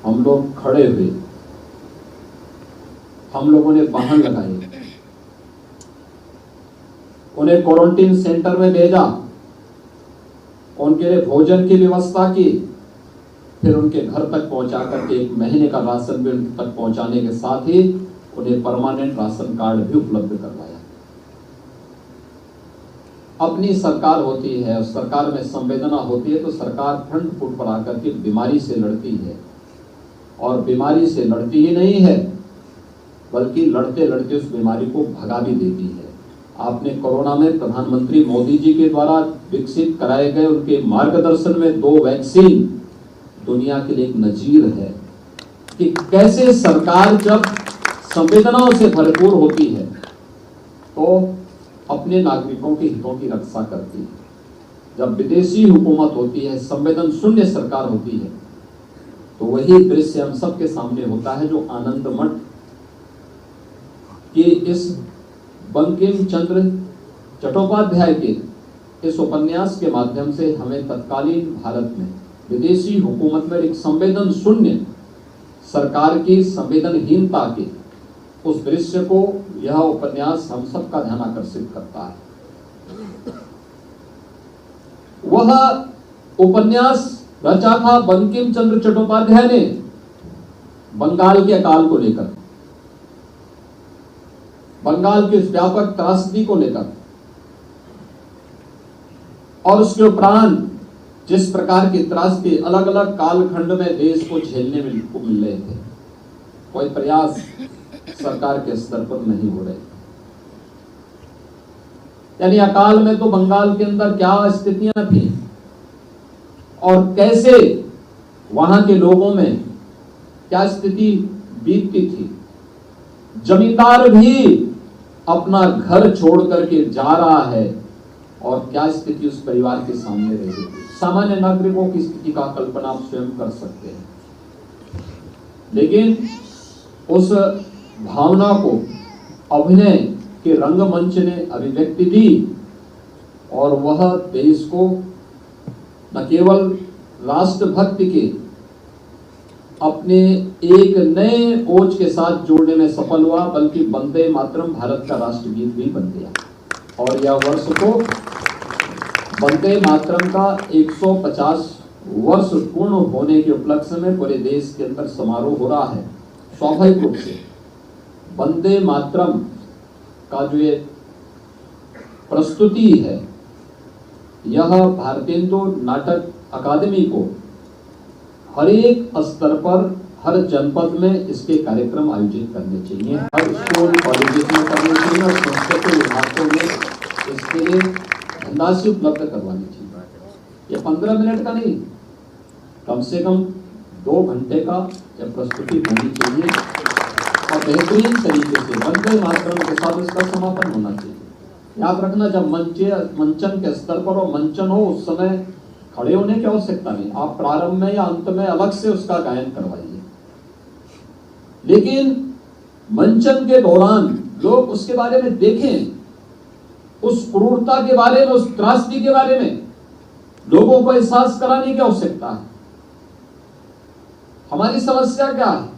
हम लोग खड़े हुए, हम लोगों ने वाहन लगाए, उन्हें क्वारंटीन सेंटर में भेजा, उनके लिए भोजन की व्यवस्था की, फिर उनके घर तक पहुंचा करके 1 महीने का राशन भी उन तक पहुंचाने के साथ ही उन्हें परमानेंट राशन कार्ड भी उपलब्ध करवाया। अपनी सरकार होती है और सरकार में संवेदना होती है तो सरकार फ्रंट फुट पर आकर के बीमारी से लड़ती है, और बीमारी से लड़ती ही नहीं है बल्कि लड़ते लड़ते उस बीमारी को भगा भी देती है। आपने कोरोना में प्रधानमंत्री मोदी जी के द्वारा विकसित कराए गए उनके मार्गदर्शन में 2 वैक्सीन दुनिया के लिए एक नजीर है कि कैसे सरकार जब संवेदनाओं से भरपूर होती है तो अपने नागरिकों के हितों की रक्षा करती है। जब विदेशी हुकूमत होती है, संवेदन शून्य सरकार होती है, तो वही दृश्य हम सबके सामने होता है जो आनंद मठ के इस बंकिम चंद्र चट्टोपाध्याय के इस उपन्यास के माध्यम से हमें तत्कालीन भारत में विदेशी हुकूमत में एक संवेदन शून्य सरकार की संवेदनहीनता के उस दृश्य को यह उपन्यास हम सबका ध्यान आकर्षित करता है। वह उपन्यास रचा था बंकिम चंद्र चट्टोपाध्याय ने बंगाल के अकाल को लेकर, बंगाल की उस व्यापक त्रासदी को लेकर, और उसके उपरांत जिस प्रकार की त्रासदी अलग अलग कालखंड में देश को झेलने को मिल रहे थे, कोई प्रयास सरकार के स्तर पर नहीं हो रहे। यानी अकाल में तो बंगाल के अंदर क्या स्थितियां थी और कैसे वहां के लोगों में क्या स्थिति बीतती थी। जमींदार भी अपना घर छोड़ करके जा रहा है और क्या स्थिति उस परिवार के सामने रहेगी। सामान्य नागरिकों की स्थिति का कल्पना आप स्वयं कर सकते हैं। लेकिन उस भावना को अभिनय के रंगमंच ने अभिव्यक्ति दी और वह देश को न केवल राष्ट्रभक्ति के अपने एक नए ओज के साथ जोड़ने में सफल हुआ, बल्कि वंदे मातरम भारत का राष्ट्रगीत भी बन गया। और यह वर्ष को वंदे मातरम का 150 वर्ष पूर्ण होने के उपलक्ष्य में पूरे देश के अंदर समारोह हो रहा है। स्वाभाविक रूप से वंदे मातरम का जो ये प्रस्तुति है, यह भारतीय नाटक अकादमी को हर एक स्तर पर हर जनपद में इसके कार्यक्रम आयोजित करने चाहिए, हर स्कूल कॉलेज में करने चाहिए और संस्कृति विभागों में इसके लिए धनराशि उपलब्ध करवानी चाहिए। ये 15 मिनट का नहीं, कम से कम 2 घंटे का यह प्रस्तुति होनी चाहिए और बेहतरीन तरीके से वंदे मातरम के साथ इसका समापन होना चाहिए। याद रखना, जब मंचन के स्तर पर और मंचन हो उस समय खड़े होने की आवश्यकता नहीं, आप प्रारंभ में या अंत में अलग से उसका गायन करवाइए। लेकिन मंचन के दौरान लोग उसके बारे में देखें, उस क्रूरता के बारे में, उस त्रासदी के बारे में लोगों को एहसास कराने की आवश्यकता है। हमारी समस्या क्या है?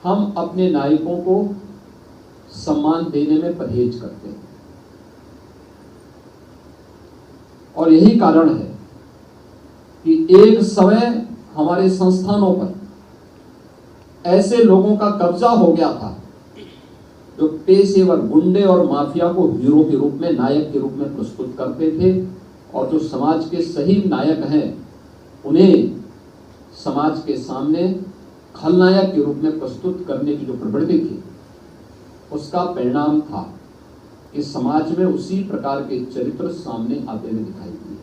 हम अपने नायकों को सम्मान देने में परहेज करते हैं और यही कारण है कि एक समय हमारे संस्थानों पर ऐसे लोगों का कब्जा हो गया था जो पेशेवर गुंडे और माफिया को हीरो के रूप में, नायक के रूप में प्रस्तुत करते थे, और जो समाज के सही नायक हैं उन्हें समाज के सामने खलनायक के रूप में प्रस्तुत करने की जो प्रवृत्ति थी, उसका परिणाम था कि समाज में उसी प्रकार के चरित्र सामने आते हुए दिखाई दिए।